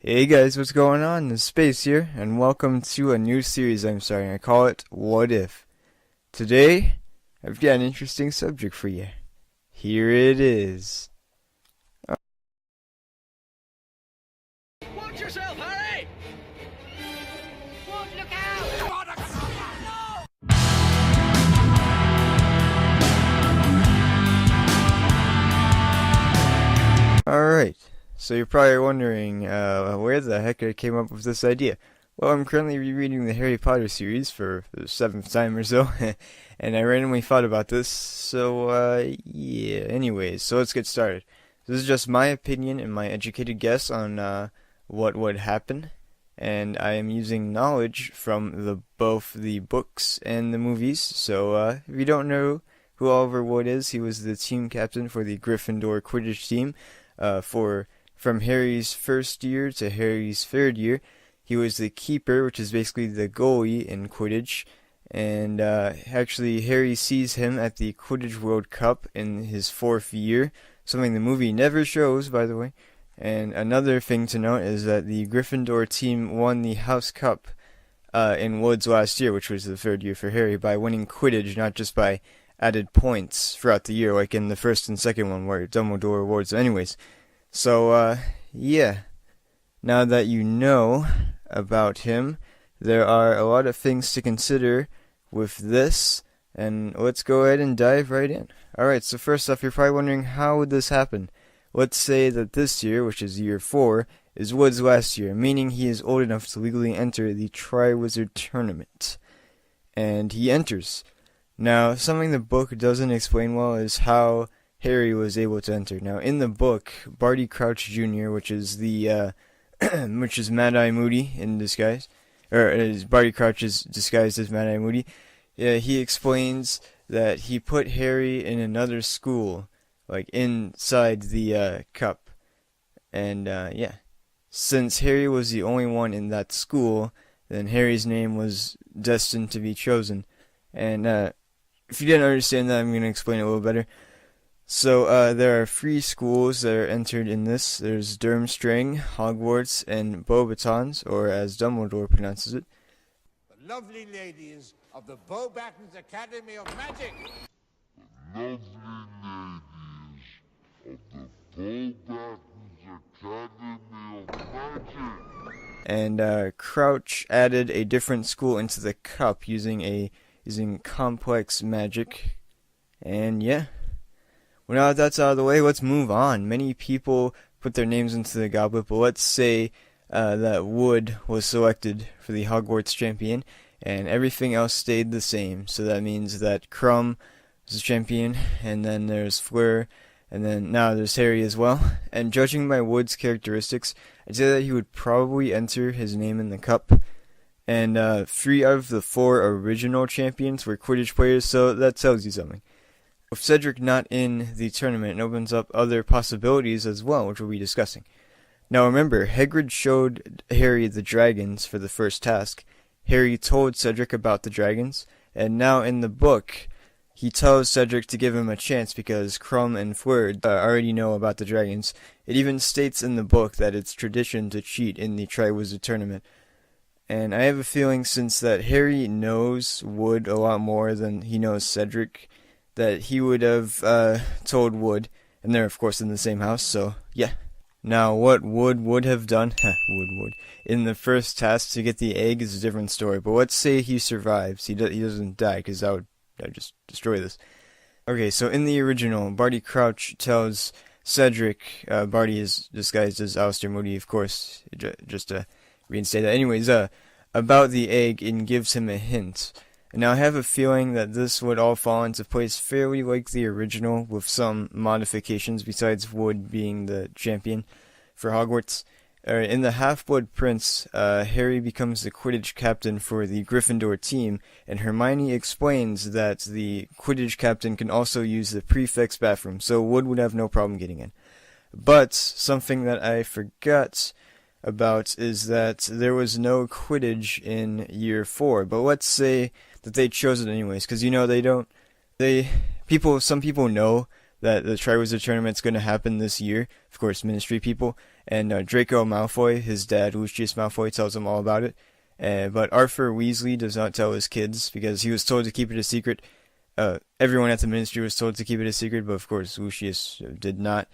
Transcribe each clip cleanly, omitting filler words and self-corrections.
Hey guys, what's going on? It's Space here, and welcome to a new series I'm starting. I call it What If. Today, I've got an interesting subject for you. Here it is. Watch yourself, Harry! Wood, look out! Alright, so you're probably wondering where the heck I came up with this idea. Well, I'm currently rereading the Harry Potter series for the seventh time or so, and I randomly thought about this, so yeah, anyways, so let's get started. This is just my opinion and my educated guess on what would happen, and I am using knowledge from both the books and the movies, so if you don't know who Oliver Wood is, he was the team captain for the Gryffindor Quidditch team from Harry's first year to Harry's third year. He was the keeper, which is basically the goalie in Quidditch, and actually Harry sees him at the Quidditch World Cup in his fourth year, something the movie never shows, by the way. And another thing to note is that the Gryffindor team won the House Cup in Wood's last year, which was the third year for Harry, by winning Quidditch, not just by added points throughout the year, like in the first and second one where Dumbledore awards. Anyways, so yeah, now that you know about him, there are a lot of things to consider with this, and let's go ahead and dive right in. Alright, so first off, you're probably wondering, how would this happen? Let's say that this year, which is year 4, is Wood's last year, meaning he is old enough to legally enter the Triwizard Tournament. And he enters. Now, something the book doesn't explain well is how Harry was able to enter. Now, in the book, Barty Crouch Jr., which is which is Mad-Eye Moody in disguise, or Barty Crouch is disguised as Mad-Eye Moody. Yeah, he explains that he put Harry in another school, like inside the cup, and yeah, since Harry was the only one in that school, then Harry's name was destined to be chosen. And if you didn't understand that, I'm going to explain it a little better. So there are 3 schools that are entered in this. There's Durmstrang, Hogwarts, and Beauxbatons, or as Dumbledore pronounces it. The lovely ladies of the Beauxbatons Academy of Magic. Lovely ladies of the Beauxbatons Academy of Magic. And Crouch added a different school into the cup using complex magic. And yeah. Well, now that that's out of the way, let's move on. Many people put their names into the goblet, but let's say that Wood was selected for the Hogwarts champion, and everything else stayed the same. So that means that Crumb was the champion, and then there's Fleur, and then now there's Harry as well. And judging by Wood's characteristics, I'd say that he would probably enter his name in the cup. And 3 out of the 4 original champions were Quidditch players, so that tells you something. With Cedric not in the tournament, it opens up other possibilities as well, which we'll be discussing. Now remember, Hagrid showed Harry the dragons for the first task. Harry told Cedric about the dragons, and now in the book, he tells Cedric to give him a chance because Crumb and Fleur already know about the dragons. It even states in the book that it's tradition to cheat in the Triwizard Tournament. And I have a feeling, since that Harry knows Wood a lot more than he knows Cedric, that he would have told Wood, and they're of course in the same house, so yeah. Now what Wood would have done, Wood, in the first task to get the egg is a different story, but let's say he survives, he doesn't die, because that would just destroy this. Okay, so in the original, Barty Crouch tells Cedric, Barty is disguised as Alistair Moody, of course, just to reinstate that. Anyways, about the egg, and gives him a hint. Now, I have a feeling that this would all fall into place fairly like the original, with some modifications besides Wood being the champion for Hogwarts. In the Half-Blood Prince, Harry becomes the Quidditch captain for the Gryffindor team, and Hermione explains that the Quidditch captain can also use the prefect's bathroom, so Wood would have no problem getting in. But something that I forgot about is that there was no Quidditch in year 4, but let's say that they chose it anyways, because some people know that the Triwizard Tournament's going to happen this year. Of course, Ministry people. And Draco Malfoy, his dad, Lucius Malfoy, tells him all about it. But Arthur Weasley does not tell his kids because he was told to keep it a secret. Everyone at the Ministry was told to keep it a secret, but of course Lucius did not.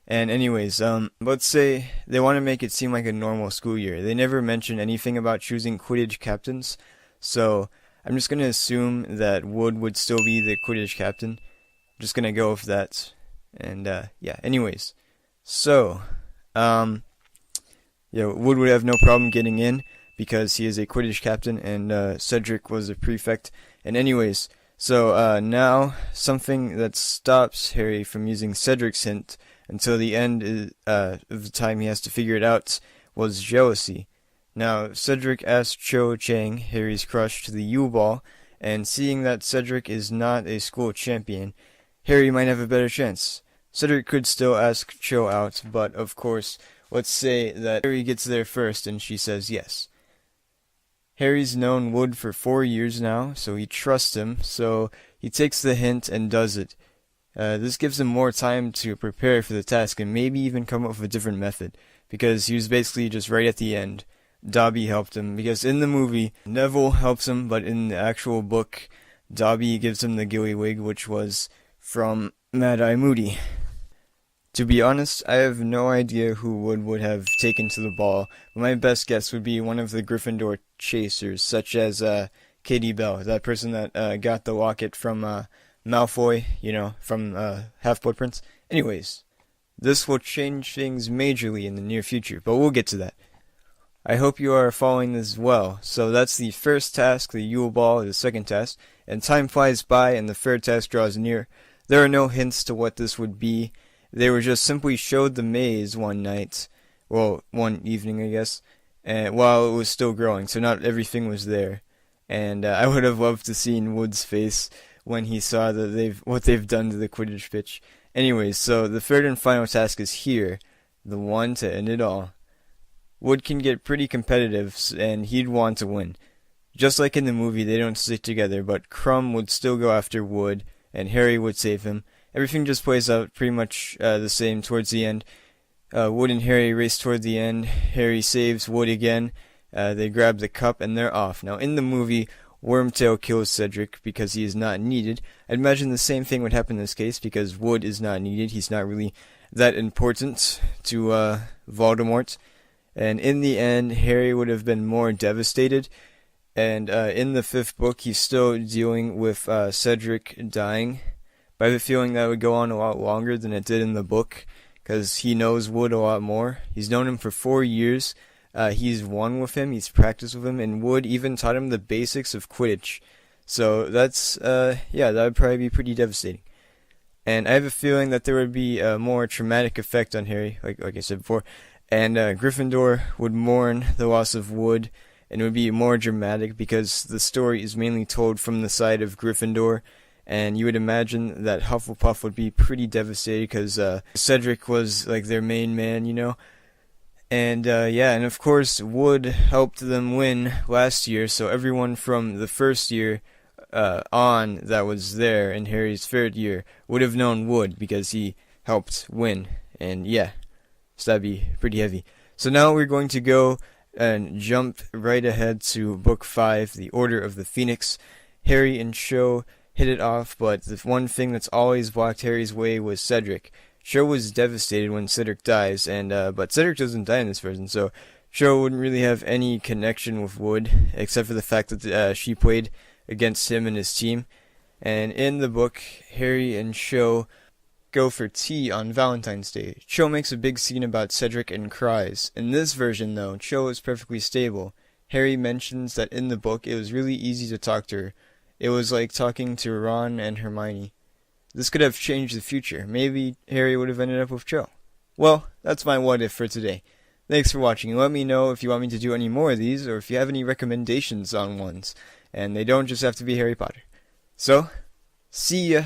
And anyways, let's say they want to make it seem like a normal school year. They never mention anything about choosing Quidditch captains, so I'm just going to assume that Wood would still be the Quidditch captain. I'm just going to go with that. And, yeah, anyways. So, Wood would have no problem getting in because he is a Quidditch captain and Cedric was a prefect. And anyways, so now something that stops Harry from using Cedric's hint until the end of the time he has to figure it out was jealousy. Now, Cedric asked Cho Chang, Harry's crush, to the U-Ball, and seeing that Cedric is not a school champion, Harry might have a better chance. Cedric could still ask Cho out, but of course, let's say that Harry gets there first and she says yes. Harry's known Wood for 4 years now, so he trusts him, so he takes the hint and does it. This gives him more time to prepare for the task and maybe even come up with a different method, because he was basically just right at the end. Dobby helped him, because in the movie, Neville helps him, but in the actual book, Dobby gives him the Gilly-Wig, which was from Mad-Eye Moody. To be honest, I have no idea who Wood would have taken to the ball, but my best guess would be one of the Gryffindor chasers, such as Katie Bell, that person that got the locket from Malfoy, from Half-Blood Prince. Anyways, this will change things majorly in the near future, but we'll get to that. I hope you are following this well. So that's the first task, the Yule Ball, the second task, and time flies by and the third task draws near. There are no hints to what this would be. They were just simply showed the maze one night, well, one evening I guess, and while it was still growing, so not everything was there. And I would have loved to see Wood's face when he saw that what they've done to the Quidditch pitch. Anyways, so the third and final task is here, the one to end it all. Wood can get pretty competitive, and he'd want to win. Just like in the movie, they don't stick together, but Crumb would still go after Wood, and Harry would save him. Everything just plays out pretty much the same towards the end. Wood and Harry race toward the end. Harry saves Wood again. They grab the cup, and they're off. Now, in the movie, Wormtail kills Cedric because he is not needed. I'd imagine the same thing would happen in this case because Wood is not needed. He's not really that important to Voldemort. And in the end, Harry would have been more devastated. And in the fifth book, he's still dealing with Cedric dying. But I have a feeling that would go on a lot longer than it did in the book, because he knows Wood a lot more. He's known him for 4 years. He's won with him, he's practiced with him, and Wood even taught him the basics of Quidditch. So that's, that would probably be pretty devastating. And I have a feeling that there would be a more traumatic effect on Harry, like I said before. And Gryffindor would mourn the loss of Wood, and it would be more dramatic because the story is mainly told from the side of Gryffindor. And you would imagine that Hufflepuff would be pretty devastated because Cedric was like their main man, And and of course Wood helped them win last year, so everyone from the first year on that was there in Harry's third year would have known Wood because he helped win. And so that'd be pretty heavy. So now we're going to go and jump right ahead to Book 5, The Order of the Phoenix. Harry and Cho hit it off, but the one thing that's always blocked Harry's way was Cedric. Cho was devastated when Cedric dies, but Cedric doesn't die in this version, so Cho wouldn't really have any connection with Wood, except for the fact that she played against him and his team. And in the book, Harry and Cho go for tea on Valentine's Day. Cho makes a big scene about Cedric and cries. In this version, though, Cho is perfectly stable. Harry mentions that in the book it was really easy to talk to her. It was like talking to Ron and Hermione. This could have changed the future. Maybe Harry would have ended up with Cho. Well, that's my what if for today. Thanks for watching. Let me know if you want me to do any more of these, or if you have any recommendations on ones. And they don't just have to be Harry Potter. So, see ya!